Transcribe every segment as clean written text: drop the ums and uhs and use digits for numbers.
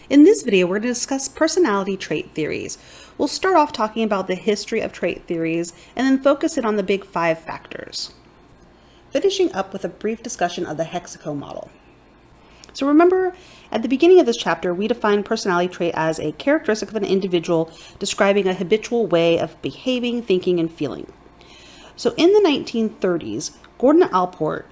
In this video, we're going to discuss personality trait theories. We'll start off talking about the history of trait theories and then focus in on the big 5 factors. Finishing up with a brief discussion of the Hexaco model. So remember, at the beginning of this chapter, we defined personality trait as a characteristic of an individual describing a habitual way of behaving, thinking, and feeling. So in the 1930s, Gordon Allport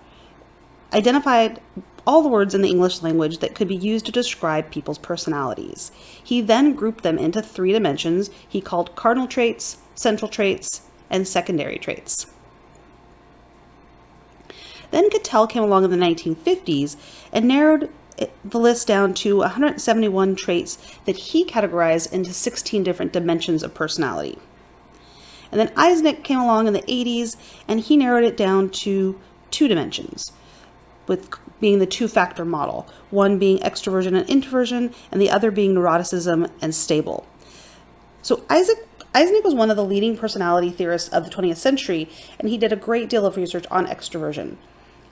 identified all the words in the English language that could be used to describe people's personalities. He then grouped them into 3 dimensions he called cardinal traits, central traits, and secondary traits. Then Cattell came along in the 1950s and narrowed the list down to 171 traits that he categorized into 16 different dimensions of personality. And then Eysenck came along in the 80s and he narrowed it down to 2 dimensions, with being the 2-factor model, one being extroversion and introversion, and the other being neuroticism and stable. So Eysenck was one of the leading personality theorists of the 20th century, and he did a great deal of research on extroversion.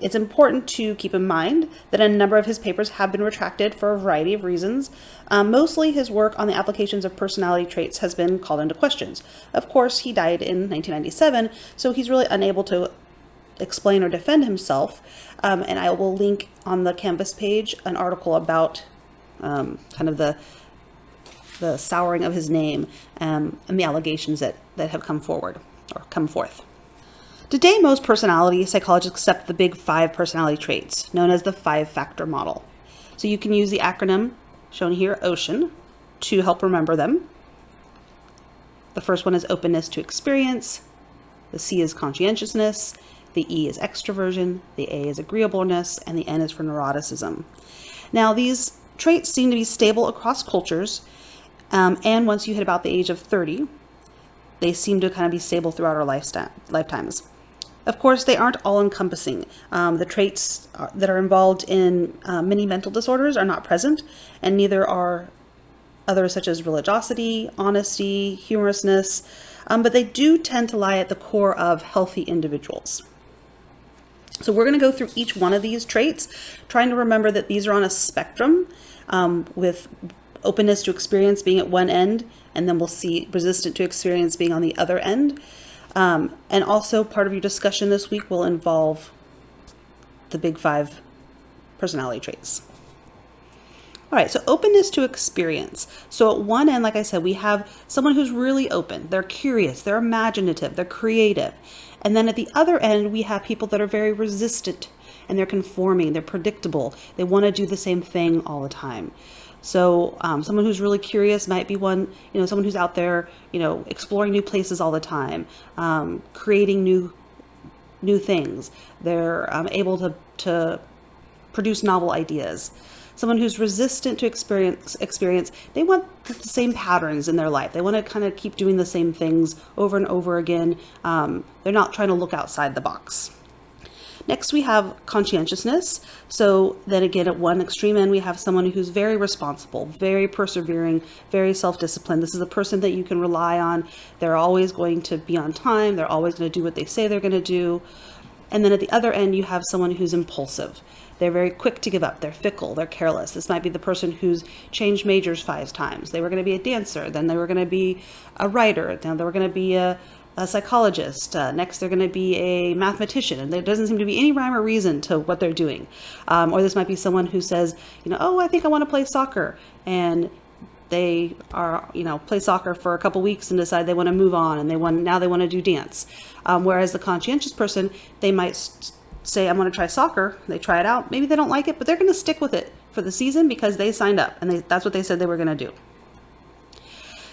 It's important to keep in mind that a number of his papers have been retracted for a variety of reasons. Mostly his work on the applications of personality traits has been called into questions. Of course, he died in 1997, so he's really unable to explain or defend himself, and I will link on the Canvas page an article about kind of the souring of his name and the allegations that have come forth. Today, most personality psychologists accept the big 5 personality traits, known as the 5-factor model. So you can use the acronym shown here, OCEAN, to help remember them. The first one is openness to experience, the C is conscientiousness, the E is extroversion, the A is agreeableness, and the N is for neuroticism. Now, these traits seem to be stable across cultures, and once you hit about the age of 30, they seem to kind of be stable throughout our lifetimes. Of course, they aren't all-encompassing. The traits that are involved in many mental disorders are not present, and neither are others such as religiosity, honesty, humorousness, but they do tend to lie at the core of healthy individuals. So we're going to go through each one of these traits, trying to remember that these are on a spectrum, with openness to experience being at one end, and then we'll see resistant to experience being on the other end. And also part of your discussion this week will involve the big 5 personality traits. All right, so openness to experience. So at one end, like I said, we have someone who's really open. They're curious, they're imaginative, they're creative. And then at the other end, we have people that are very resistant and they're conforming, they're predictable. They want to do the same thing all the time. So someone who's really curious might be one, someone who's out there, exploring new places all the time, creating new things. They're able to produce novel ideas. Someone who's resistant to experience, they want the same patterns in their life. They want to kind of keep doing the same things over and over again. They're not trying to look outside the box. Next, we have conscientiousness. So then again, at one extreme end, we have someone who's very responsible, very persevering, very self-disciplined. This is a person that you can rely on. They're always going to be on time. They're always going to do what they say they're going to do. And then at the other end, you have someone who's impulsive. They're very quick to give up. They're fickle. They're careless. This might be the person who's changed majors 5 times. They were going to be a dancer. Then they were going to be a writer. Then they were going to be a psychologist. Next, they're going to be a mathematician. And there doesn't seem to be any rhyme or reason to what they're doing. Or this might be someone who says, I think I want to play soccer. And they are, play soccer for a couple weeks and decide they want to move on. And now they want to do dance. Whereas the conscientious person, they might say, I'm going to try soccer. They try it out. Maybe they don't like it, but they're going to stick with it for the season because they signed up and that's what they said they were going to do.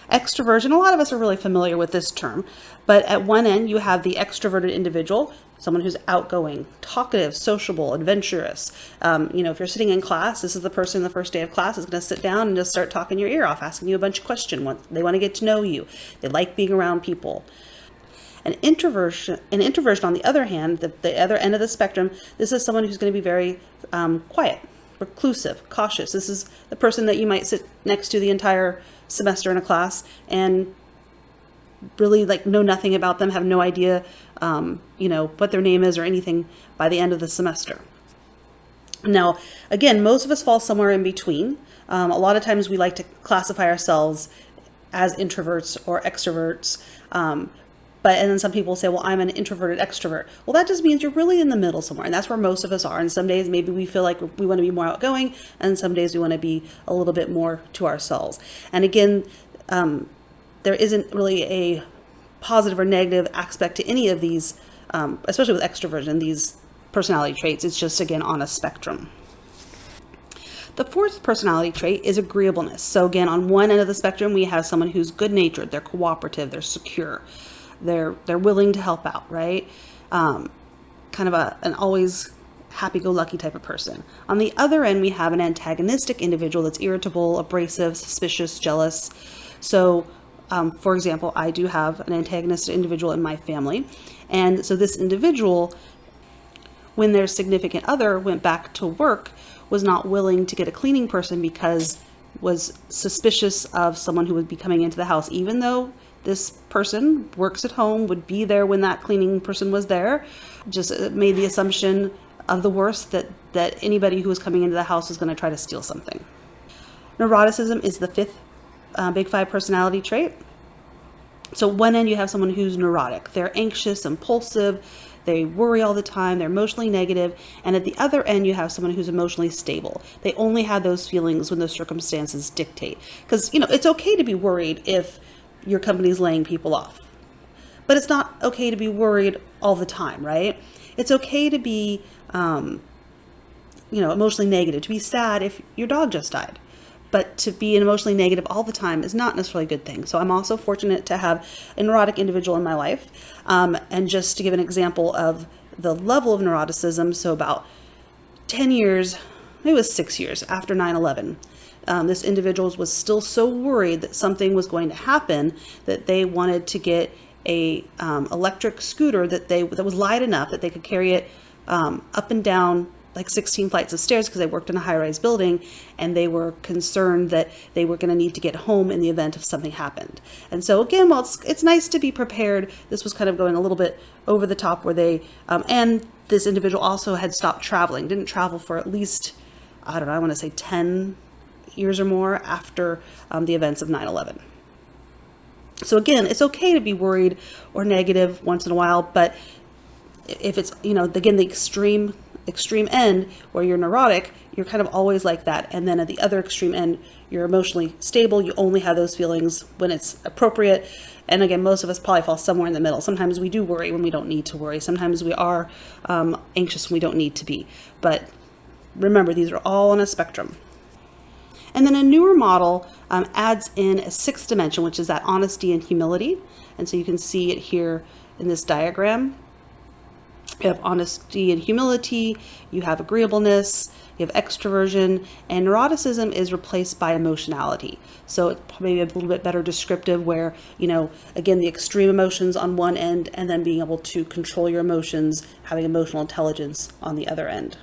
Extroversion, a lot of us are really familiar with this term, but at one end you have the extroverted individual, someone who's outgoing, talkative, sociable, adventurous. If you're sitting in class, this is the person the first day of class is going to sit down and just start talking your ear off, asking you a bunch of questions. They want to get to know you. They like being around people. An introversion on the other hand, the other end of the spectrum, this is someone who's going to be very quiet, reclusive, cautious. This is the person that you might sit next to the entire semester in a class and really know nothing about them, have no idea, what their name is or anything by the end of the semester. Now, again, most of us fall somewhere in between. A lot of times we like to classify ourselves as introverts or extroverts. And then some people say, well, I'm an introverted extrovert. Well, that just means you're really in the middle somewhere. And that's where most of us are. And some days maybe we feel like we want to be more outgoing. And some days we want to be a little bit more to ourselves. And again, there isn't really a positive or negative aspect to any of these, especially with extroversion, these personality traits. It's just, again, on a spectrum. The fourth personality trait is agreeableness. So again, on one end of the spectrum, we have someone who's good-natured, they're cooperative, they're secure, they're willing to help out, right? Kind of an always happy-go-lucky type of person. On the other end, we have an antagonistic individual that's irritable, abrasive, suspicious, jealous. So, for example, I do have an antagonistic individual in my family. And so this individual, when their significant other went back to work, was not willing to get a cleaning person because was suspicious of someone who would be coming into the house, even though this person works at home, would be there when that cleaning person was there. Just made the assumption of the worst, that anybody who was coming into the house was going to try to steal something. Neuroticism is the fifth big five personality trait. So one end you have someone who's neurotic. They're anxious, impulsive, they worry all the time, they're emotionally negative. And at the other end, you have someone who's emotionally stable. They only have those feelings when the circumstances dictate. Because, it's okay to be worried if your company's laying people off. But it's not okay to be worried all the time, right? It's okay to be, emotionally negative, to be sad if your dog just died. But to be emotionally negative all the time is not necessarily a good thing. So I'm also fortunate to have a neurotic individual in my life. And just to give an example of the level of neuroticism, so about 10 years, maybe it was 6 years after 9/11, this individual was still so worried that something was going to happen that they wanted to get a electric scooter that was light enough that they could carry it up and down like 16 flights of stairs, because they worked in a high-rise building, and they were concerned that they were going to need to get home in the event if something happened. And so again, while it's nice to be prepared, this was kind of going a little bit over the top, where they and this individual also had stopped traveling, didn't travel for at least, I want to say 10 years or more after the events of 9/11. So again, it's okay to be worried or negative once in a while, but if it's, again, the extreme end where you're neurotic, you're kind of always like that. And then at the other extreme end, you're emotionally stable. You only have those feelings when it's appropriate. And again, most of us probably fall somewhere in the middle. Sometimes we do worry when we don't need to worry. Sometimes we are anxious when we don't need to be. But remember, these are all on a spectrum. And then a newer model adds in a sixth dimension, which is that honesty and humility. And so you can see it here in this diagram. You have honesty and humility, you have agreeableness, you have extroversion, and neuroticism is replaced by emotionality. So it's probably a little bit better descriptive where, again, the extreme emotions on one end, and then being able to control your emotions, having emotional intelligence on the other end.